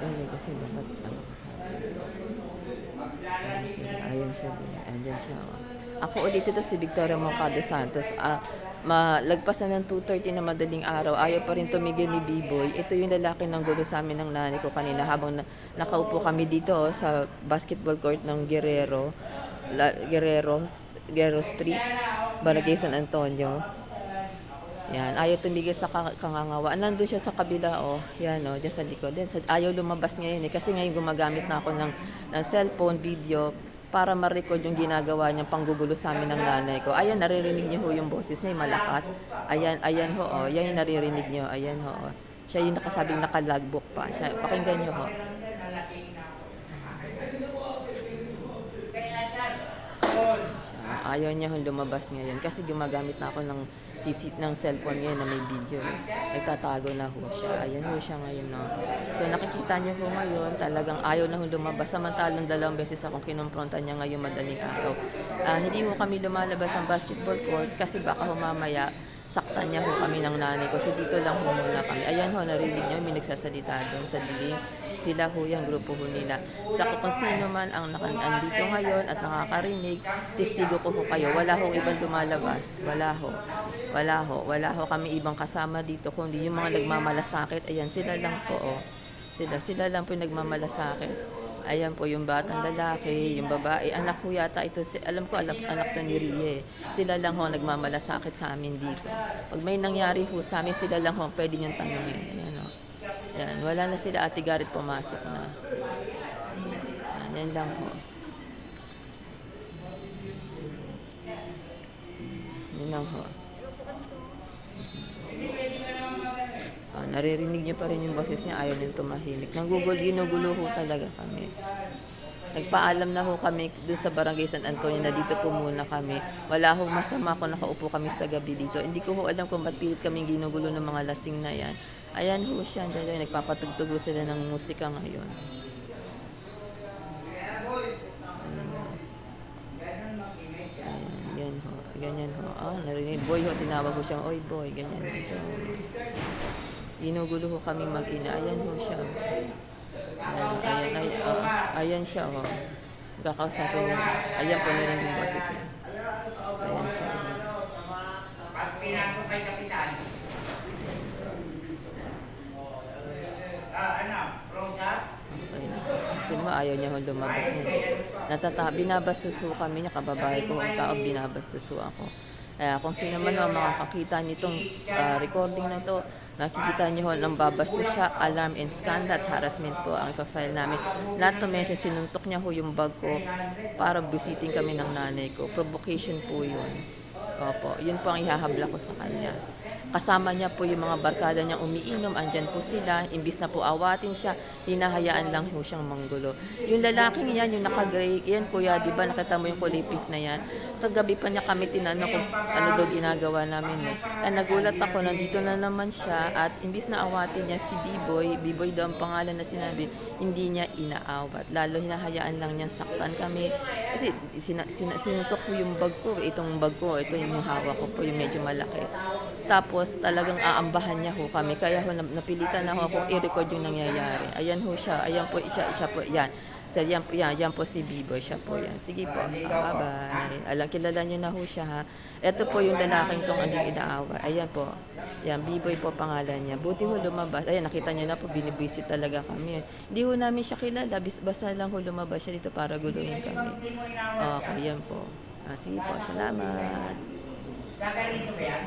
Ayun kasi dapat ayan siya din. Andyan siya. Oh. Ako ulit ito si Victoria Moncado Santos. Lagpas na ng 2:30 na madaling araw, ayaw pa rin tumigil ni B-Boy. Ito yung lalaki ng gulo sa amin ng nanay ko kanina habang nakaupo kami dito sa basketball court ng Guerrero Street, Barangay San Antonio. Yan, ayaw tumigil sa kangangawa. Nandun siya sa kabila, oh. Yan, oh, dyan sa likod. Ayaw lumabas ngayon, eh. Kasi ngayon gumagamit na ako ng cellphone, video, para ma-record yung ginagawa niyang panggugulo sa amin ng nanay ko. Ayan, naririnig niyo ho yung boses niya, malakas. Ayan ho, oh. Yan yung naririnig niyo. Ayan ho, oh. Siya yung nakasabing nakalagbook pa. Pakinggan niyo ho. Ayaw niya hong lumabas ngayon kasi gumagamit na ako ng cellphone ngayon na may video. Nagtatago na ho siya. Ayan ho siya ngayon. No? So nakikita niyo ho ngayon, talagang ayaw na hong lumabas. Samantalang 2 beses akong kinumpronta niya ngayon madaling araw. Hindi ho kami lumalabas ng basketball court kasi baka ho mamaya saktan niya ho kami ng nanay ko. So dito lang ho muna kami. Ayan ho, narinig niyo, may nagsasalita doon sa dilim. Sila ho yung grupo ho nila. Sa kung sino man ang andito ngayon at nakakarinig, testigo ko ho kayo. Wala ho ibang lumalabas. Wala ho kami ibang kasama dito, kundi yung mga nagmamalasakit. Ayan, sila lang po, oh. Sila lang po yung nagmamalasakit. Ayan po yung batang lalaki, yung babae, anak ko yata ito, alam ko anak to ni Rie. Sila lang ho nagmamalasakit sa amin dito. Pag may nangyari ho sa amin, sila lang ho pwede niyong tanungin. Ayan, oh. Yan, wala na sila Ate Garrett, pumasok na. Yan lang ho. Yan lang ho. Naririnig niyo pa rin yung boses niya, ayaw niyang tumahimik. Ginugulo ho talaga kami. Nagpaalam na ho kami dun sa Barangay San Antonio na dito po muna kami. Wala ho masama kung nakaupo kami sa gabi dito. Hindi ko ho alam kung ba't pilit kaming ginugulo ng mga lasing na yan. Ayan ho siya, nagpapatugtugo sila ng musika ngayon. Ayan ho, ganyan ho. Narinig, boy ho, tinawag ko siyang, oy boy, ganyan ho siya. Ginugulo ho kami mag-ina. Ayan ho siya. Ayan siya, oh. Kakausapin niya. Ayan po na rin yung boses niya. Ayan siya. Pag pinasok kay Kapitan. Rosa? Sino mo, ayaw niya hong lumabas niya. Binabastos ho kami niya, kababae ko ang tao, binabastos ho ako. Kung sino man ang makakakita nitong recording na to, nakikita niyo ho ng babastos siya, alarm and scandal at harassment po ang ipa-file namin. Not to mention, sinuntok niya ho yung bag ko para bisitin kami ng nanay ko. Provocation po yun. Opo, yun po ang ihahabla ko sa kanya. Kasama niya po yung mga barkada niyang umiinom, andyan po sila, imbis na po awatin siya, hinahayaan lang po siyang manggulo. Yung lalaking yan, yung naka-gray, yan kuya, di ba nakita mo yung kulay pink na yan? Kagabi pa niya kami tinanong kung ano daw ginagawa namin. Nagulat ako, nandito na naman siya, at imbis na awatin niya si B-Boy daw ang pangalan na sinabi, hindi niya inaawat. Lalo hinahayaan lang niyang saktan kami. Kasi sinuntok ko yung bag ko, itong bag ko, ito yung hawak ko po, yung medyo malaki. Tapos talagang aambahan niya ho kami. Kaya ho napilitan na ho akong i-record yung nangyayari. Ayan ho siya. Ayan po siya po. Yan. So, yan po si B-Boy. Siya po yan. Sige po. Bye-bye. Kilala niyo na ho siya ha. Ito po yung lalaking tong anding inaawa. Ayan po. Yan. B-Boy po pangalan niya. Buti ho lumabas. Ayan, nakita niyo na po. Binibisit talaga kami. Hindi ho namin siya kilala. Basta lang ho lumabas siya dito para guluhin kami. Okay, yan po. Sige po. Salamat. Gagalito ba yan?